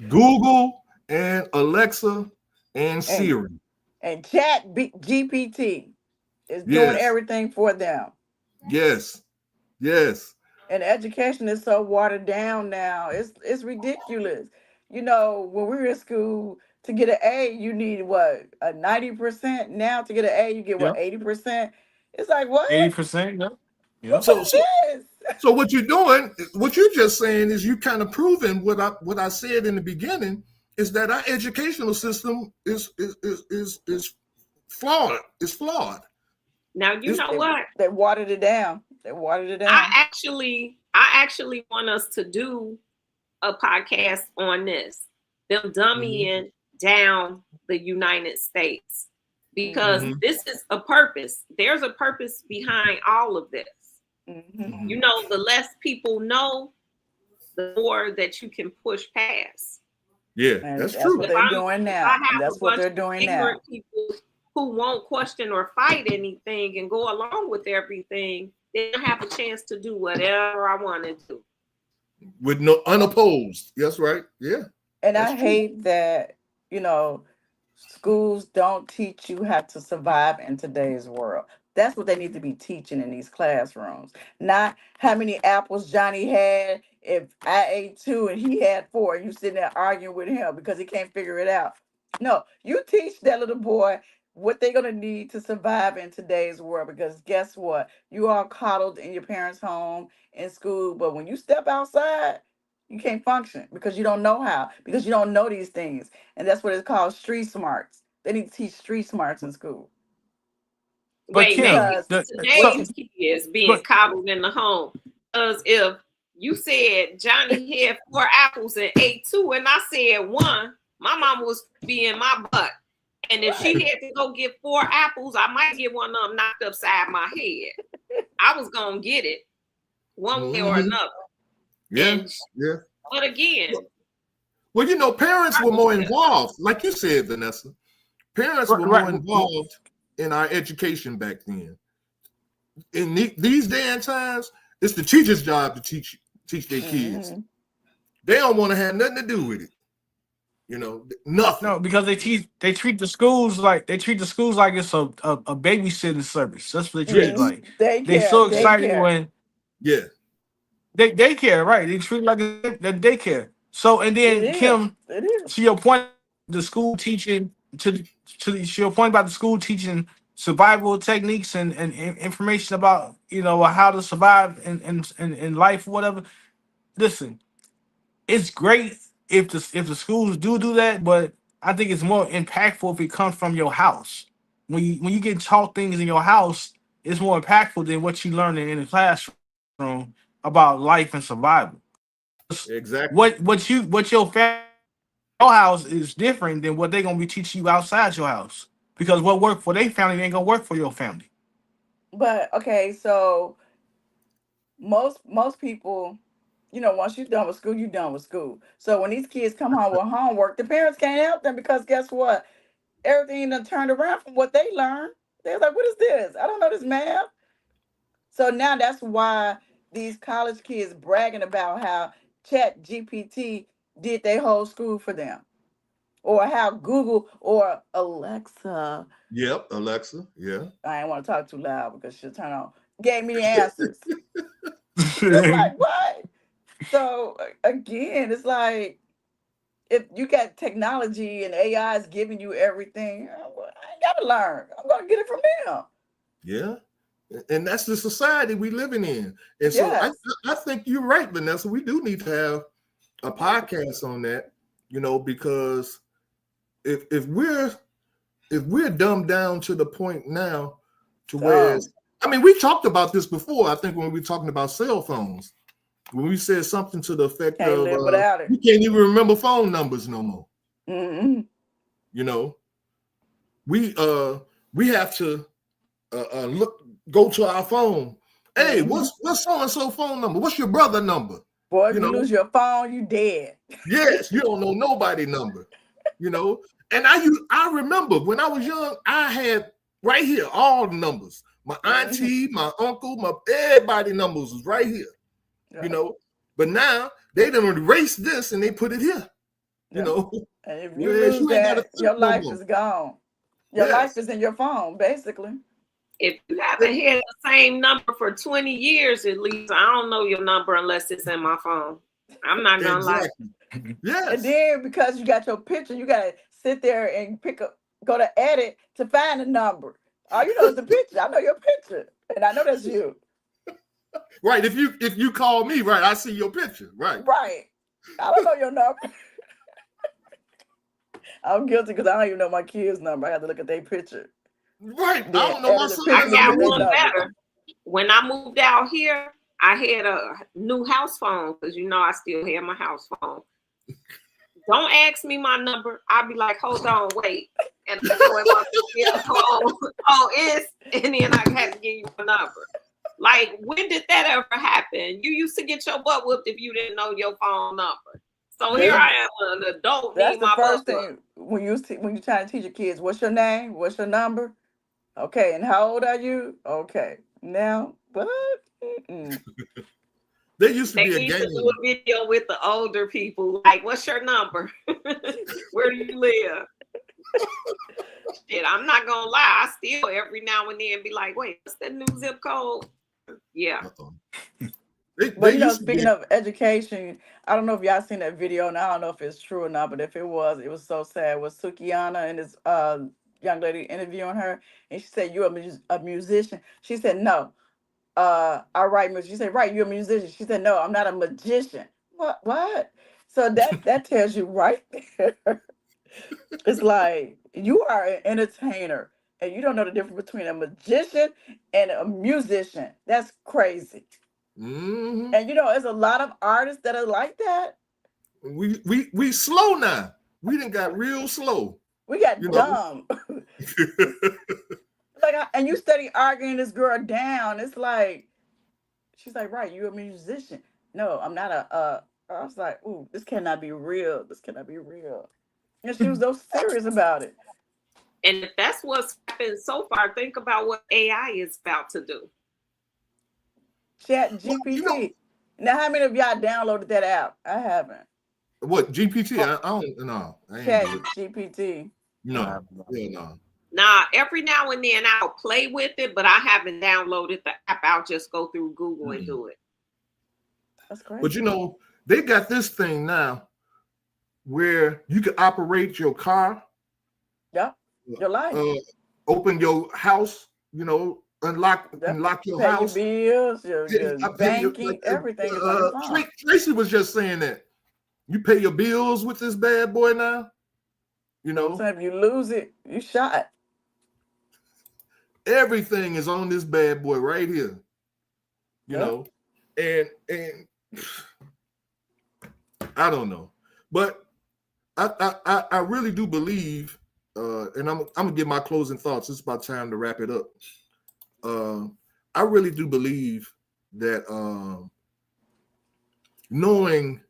Speaker 2: Google and Alexa and Siri
Speaker 5: and Chat GPT is doing everything for them.
Speaker 2: Yes.
Speaker 5: And education is so watered down now. It's ridiculous. When we were in school, to get an A, you need what, a 90%. Now to get an A, you get what, 80%. It's like what?
Speaker 4: 80%. Yeah.
Speaker 2: So what you're doing, what you're just saying is you kind of proving what I said in the beginning is that our educational system is flawed. It's flawed.
Speaker 3: Now you know what?
Speaker 5: They watered it down.
Speaker 3: I actually want us to do a podcast on this. Them dummying down the United States, because this is a purpose. There's a purpose behind all of this. You know, the less people know, the more that you can push past.
Speaker 2: Yeah,
Speaker 5: And
Speaker 2: that's
Speaker 5: that's
Speaker 2: true.
Speaker 5: what they're doing now.
Speaker 3: I have
Speaker 5: And that's
Speaker 3: a
Speaker 5: what
Speaker 3: bunch
Speaker 5: they're
Speaker 3: of
Speaker 5: doing now.
Speaker 3: ignorant people who won't question or fight anything and go along with everything, they don't have a chance to do whatever I want to do.
Speaker 2: With no unopposed. That's right. Yeah.
Speaker 5: And
Speaker 2: That's
Speaker 5: I
Speaker 2: true.
Speaker 5: hate that, you know, schools don't teach you how to survive in today's world. That's what they need to be teaching in these classrooms. Not how many apples Johnny had. If I ate 2 and he had 4, you sitting there arguing with him because he can't figure it out. No, you teach that little boy what they're gonna need to survive in today's world. Because guess what? You are coddled in your parents' home, in school, but when you step outside, you can't function because you don't know how, because you don't know these things. And that's what it's called, street smarts. They need to teach street smarts in school.
Speaker 4: But
Speaker 3: Wait,
Speaker 4: Kim,
Speaker 5: Because
Speaker 3: today's kids being coddled in the home. Because if you said Johnny had 4 apples and ate 2, and I said 1, my mom was being my butt. And if she had to go get 4 apples, I might get one of them knocked upside my head. I was gonna get it one way or another.
Speaker 2: Yeah.
Speaker 3: And,
Speaker 2: Yeah.
Speaker 3: but again,
Speaker 2: Well, you know, parents were more involved, like you said, Vanessa. Parents were more involved in our education back then. In these day and times, it's the teacher's job to teach their kids. They don't want to have nothing to do with it. You know, nothing.
Speaker 4: No, because they treat the schools like it's a babysitting service. That's what they treat it like. They're so excited when they daycare, right? They treat it like a daycare. So and then Kim, to your point, the school teaching to your point about the school teaching survival techniques and information about, you know, how to survive in life or whatever. Listen, it's great if the schools do that, but I think it's more impactful if it comes from your house. When you get taught things in your house, it's more impactful than what you learn in the classroom about life and survival.
Speaker 2: Exactly.
Speaker 4: What your family your house is different than what they're gonna be teaching you outside your house. Because what worked for their family ain't gonna work for your family.
Speaker 5: But okay, so most people, you know, once you're done with school, you're done with school. So when these kids come home with homework, the parents can't help them because guess what? Everything done turned around from what they learned. They're like, what is this? I don't know this math. So now that's why these college kids bragging about how Chat GPT did their whole school for them. Or how Google or Alexa.
Speaker 2: Yep, Alexa. Yeah.
Speaker 5: I ain't want to talk too loud because she'll turn on. Gave me the answers. It's like, what? So again, it's like, if you got technology and AI is giving you everything, I ain't gotta learn. I'm gonna get it from them.
Speaker 2: Yeah. And that's the society we living in. And so I think you're right, Vanessa. We do need to have a podcast on that, you know, because if we're dumbed down to the point now to where, I mean, we talked about this before, I think, when we were talking about cell phones, when we said something to the effect
Speaker 5: Can't
Speaker 2: of
Speaker 5: live without it.
Speaker 2: you can't even remember phone numbers no more. You know, we have to go to our phone. Hey, what's so and so phone number? What's your brother number?
Speaker 5: Boy, if you lose your phone, you dead.
Speaker 2: Yes, you don't know nobody number. You know, and I remember when I was young, I had right here all the numbers. My auntie, my uncle, my everybody numbers was right here. You know, but now they done erase this and they put it here. You know,
Speaker 5: and if you lose that, your life is gone. Your life is in your phone, basically.
Speaker 3: If you haven't had the same number for 20 years at least, I don't know your number unless it's in my phone. I'm not gonna lie.
Speaker 2: Yes.
Speaker 5: And then because you got your picture, you gotta sit there and go to edit to find the number. All you know is the picture. I know your picture, and I know that's you.
Speaker 2: Right. If you call me, right, I see your picture. Right.
Speaker 5: Right. I don't know your number. I'm guilty because I don't even know my kid's number. I have to look at their picture.
Speaker 2: Right. I don't know my son's
Speaker 3: I got
Speaker 2: number.
Speaker 3: one better. When I moved out here, I had a new house phone because you know I still have my house phone. don't ask me my number. I'll be like, hold on, wait. And I go in my phone. Oh, it's, and then I have to give you a number. Like, when did that ever happen? You used to get your butt whooped if you didn't know your phone number. So here I am, an adult.
Speaker 5: That's the
Speaker 3: my
Speaker 5: first
Speaker 3: butt
Speaker 5: thing when you try to teach your kids. What's your name? What's your number? Okay, and how old are you? Okay, now what?
Speaker 2: There used to
Speaker 3: They
Speaker 2: be a
Speaker 3: need
Speaker 2: game.
Speaker 3: to do a video with the older people. Like, what's your number? Where do you live? Shit, I'm not gonna lie. I still every now and then be like, wait, what's the new zip code? Yeah.
Speaker 5: But you know, speaking of education, I don't know if y'all seen that video, and I don't know if it's true or not. But if it was so sad. With Sukiana and this young lady interviewing her, and she said, "You're a musician." She said, "No, I write music." She said, "Right, you're a musician." She said, "No, I'm not a magician." What? So that tells you right there. It's like you are an entertainer, and you don't know the difference between a magician and a musician. That's crazy.
Speaker 2: Mm-hmm.
Speaker 5: And you know, there's a lot of artists that are like that.
Speaker 2: We slow now. We done got real slow.
Speaker 5: We got dumb. And you steady arguing this girl down. It's like, she's like, right, you're a musician. No, I'm not I was like, ooh, this cannot be real. This cannot be real. And she was so serious about it.
Speaker 3: And if that's what's happened so far, think about what AI is about to do.
Speaker 5: Chat GPT. Now, how many of y'all downloaded that app? I haven't.
Speaker 2: What, GPT? I don't know.
Speaker 5: Chat GPT.
Speaker 2: No. Yeah, no.
Speaker 3: Nah, every now and then I'll play with it, but I haven't downloaded the app. I'll just go through Google and do it.
Speaker 5: That's crazy.
Speaker 2: But you know, they got this thing now where you can operate your car.
Speaker 5: Yeah. Your life.
Speaker 2: Open your house, you know, unlock your house.
Speaker 5: Your bills, your banking, everything is on your phone.
Speaker 2: Tracy was just saying that. You pay your bills with this bad boy now. You know,
Speaker 5: so if you lose it, you shot.
Speaker 2: Everything is on this bad boy right here. You know, and I don't know, but I really do believe, and I'm gonna give my closing thoughts. It's about time to wrap it up. I really do believe that knowing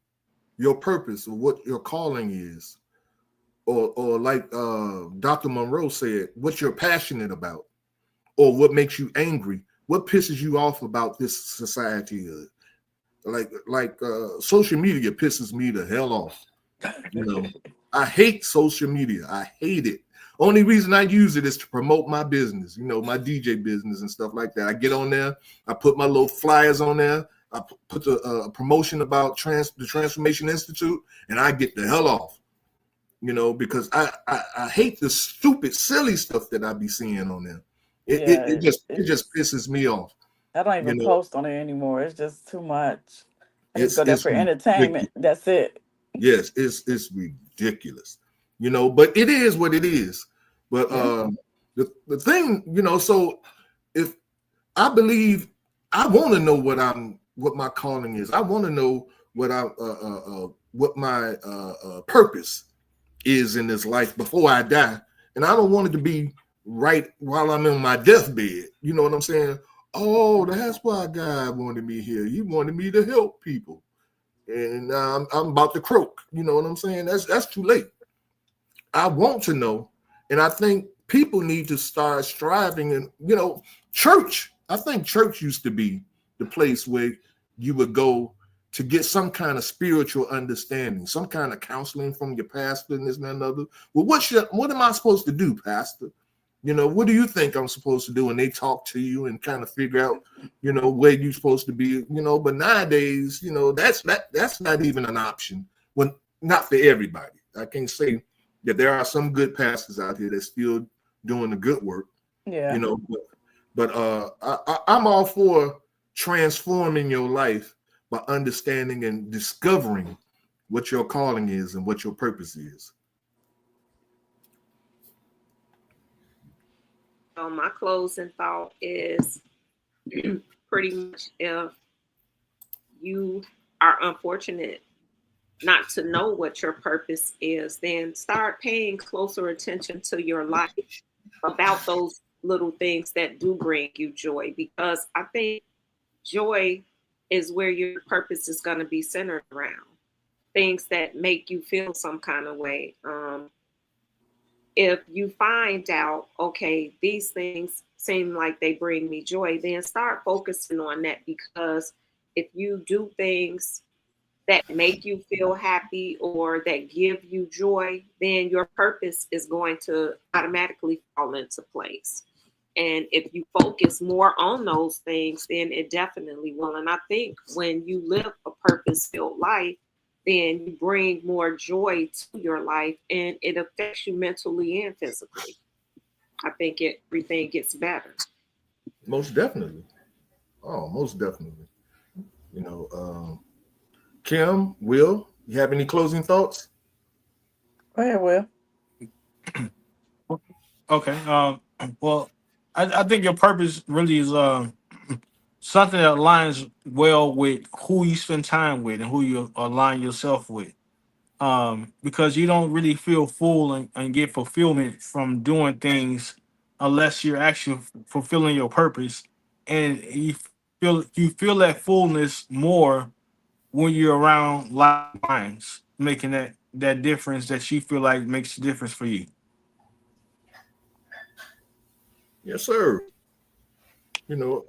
Speaker 2: your purpose or what your calling is, or like Dr. Monroe said, what you're passionate about, or what makes you angry, what pisses you off about this society. Like social media pisses me the hell off. You know, I hate social media. I hate it. Only reason I use it is to promote my business, you know, my DJ business and stuff like that. I get on there, I put my little flyers on there, I put the promotion about the Transformation Institute, and I get the hell off, you know, because I hate the stupid, silly stuff that I be seeing on there. It just pisses me off.
Speaker 5: I don't even post on it anymore. It's just too much. I just go there for entertainment. That's it.
Speaker 2: Yes, it's ridiculous, you know, but it is what it is. But the thing, you know, so if I believe, I want to know what my calling is. I want to know what my purpose is in this life before I die, and I don't want it to be right while I'm in my deathbed. You know what I'm saying? Oh, that's why God wanted me here. He wanted me to help people. And I'm about to croak. You know what I'm saying? That's too late. I want to know. And I think people need to start striving. And, you know, church, I think church used to be the place where you would go to get some kind of spiritual understanding, some kind of counseling from your pastor and this and that and other. Well, what am I supposed to do, pastor? You know, what do you think I'm supposed to do? And they talk to you and kind of figure out, you know, where you're supposed to be, you know. But nowadays, you know, that's not even an option. Well, not for everybody. I can't say that there are some good pastors out here that's still doing the good work.
Speaker 5: Yeah.
Speaker 2: You know, but I'm all for transforming your life by understanding and discovering what your calling is and what your purpose is.
Speaker 3: So my closing thought is pretty much, if you are unfortunate not to know what your purpose is, then start paying closer attention to your life about those little things that do bring you joy, because I think joy is where your purpose is going to be centered around things that make you feel some kind of way. If you find out, okay, these things seem like they bring me joy, then start focusing on that, because if you do things that make you feel happy or that give you joy, then your purpose is going to automatically fall into place. And if you focus more on those things, then it definitely will. And I think when you live a purpose-filled life, then you bring more joy to your life, and it affects you mentally and physically. I think everything gets better.
Speaker 2: Most definitely. Oh, most definitely. You know, Kim, Will, you have any closing thoughts?
Speaker 5: Go ahead, Will.
Speaker 4: Okay. Well, I think your purpose really is something that aligns well with who you spend time with and who you align yourself with. Because you don't really feel full and get fulfillment from doing things unless you're actually fulfilling your purpose, and you feel that fullness more when you're around like minds, making that difference that you feel like makes a difference for you.
Speaker 2: Yes, sir. You know,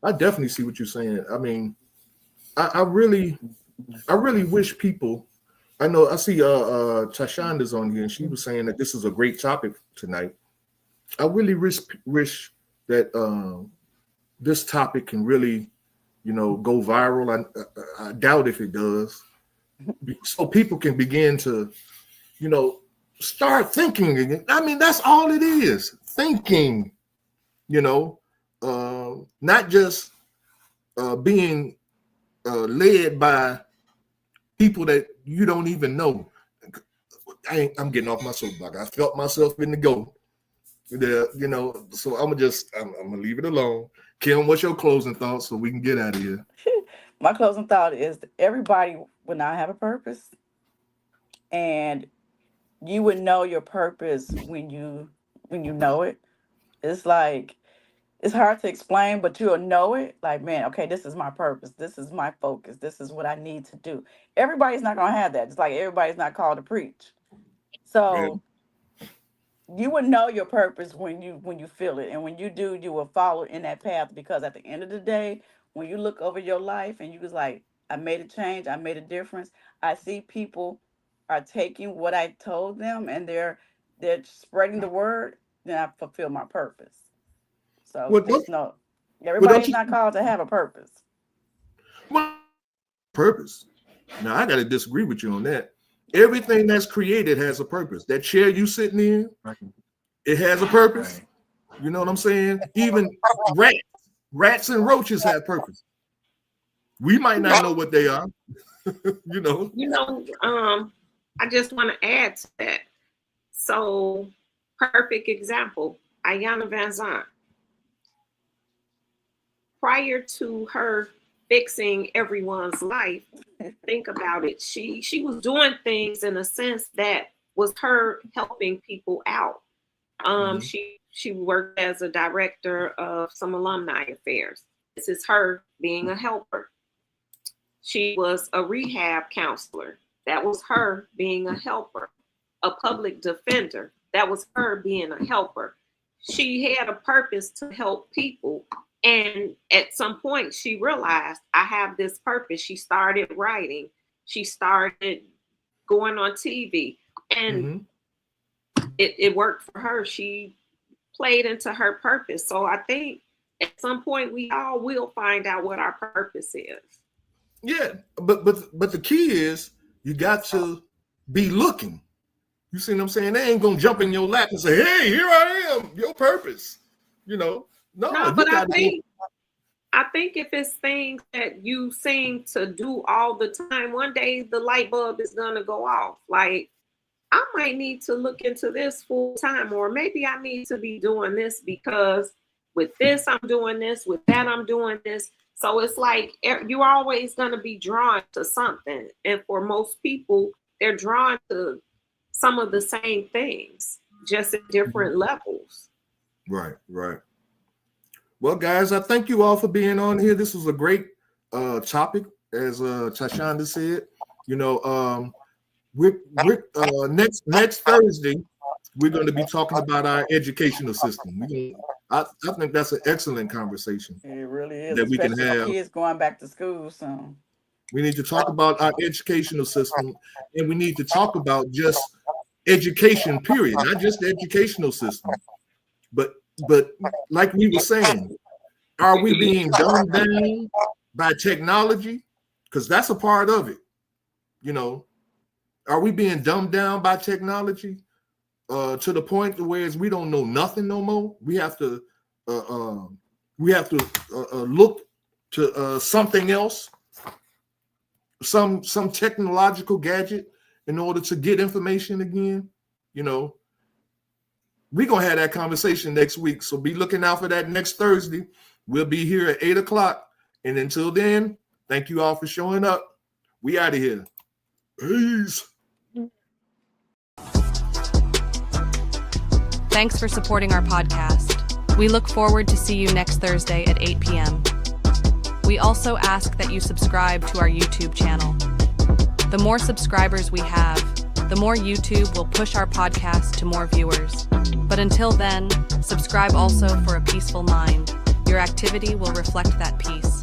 Speaker 2: I definitely see what you're saying. I mean, I really wish people. I know I see Tashanda's on here, and she was saying that this is a great topic tonight. I really wish that this topic can really, go viral. I doubt if it does, so people can begin to, start thinking again. I mean, that's all it is, thinking. Not just being led by people that you don't even know. I'm getting off my soapbox. I felt myself in the go. So I'm gonna leave it alone. Kim, what's your closing thoughts so we can get out of here?
Speaker 5: My closing thought is that everybody will not have a purpose, and you would know your purpose when you know it. It's like it's hard to explain, but you'll know it. Like, man, okay, this is my purpose. This is my focus. This is what I need to do. Everybody's not gonna have that. It's like everybody's not called to preach.
Speaker 2: Yeah.
Speaker 5: So you would know your purpose when you feel it, and when you do, you will follow in that path, because at the end of the day, when you look over your life and you was like, I made a change, I made a difference. I see people are taking what I told them, and they're spreading the word, then I fulfill my purpose. So
Speaker 2: Well,
Speaker 5: just know
Speaker 2: don't
Speaker 5: everybody's
Speaker 2: you
Speaker 5: not called to have a purpose.
Speaker 2: well, purpose? Now I got to disagree with you on that. Everything that's created has a purpose. That chair you sitting in, it has a purpose. You know what I'm saying? Even rats and roaches have purpose. We might not know what they are.
Speaker 3: I just want to add to that. So, perfect example, Ayanna Van Zandt. Prior to her fixing everyone's life, think about it. She was doing things in a sense that was her helping people out. She worked as a director of some alumni affairs. This is her being a helper. She was a rehab counselor. That was her being a helper. A public defender. That was her being a helper. She had a purpose to help people. And at some point, she realized, I have this purpose. She started writing. She started going on TV. And it worked for her. She played into her purpose. So I think at some point, we all will find out what our purpose is.
Speaker 2: Yeah, but the key is you got to be looking. You see what I'm saying? They ain't gonna jump in your lap and say, "Hey, here I am, your purpose." No,
Speaker 3: but I think if it's things that you seem to do all the time, one day the light bulb is gonna go off. Like, I might need to look into this full time, or maybe I need to be doing this because with this I'm doing this, with that I'm doing this. So it's like you're always going to be drawn to something. And for most people, they're drawn to some of the same things, just at different levels. Right.
Speaker 2: Well, guys, I thank you all for being on here. This was a great topic, as Tashonda said. Next Thursday, we're going to be talking about our educational system. I think that's an excellent conversation.
Speaker 5: It really is.
Speaker 2: That we can have.
Speaker 5: Kids going back to school soon.
Speaker 2: We need to talk about our educational system, and we need to talk about just education, period, not just the educational system. But like we were saying, are we being dumbed down by technology? Because that's a part of it. Are we being dumbed down by technology to the point where we don't know nothing no more? We have to look to something else, some technological gadget in order to get information again. We're going to have that conversation next week. So be looking out for that next Thursday. We'll be here at 8:00. And until then, thank you all for showing up. We out of here. Peace.
Speaker 1: Thanks for supporting our podcast. We look forward to see you next Thursday at 8 p.m. We also ask that you subscribe to our YouTube channel. The more subscribers we have, the more YouTube will push our podcast to more viewers. But until then, subscribe also for a peaceful mind. Your activity will reflect that peace.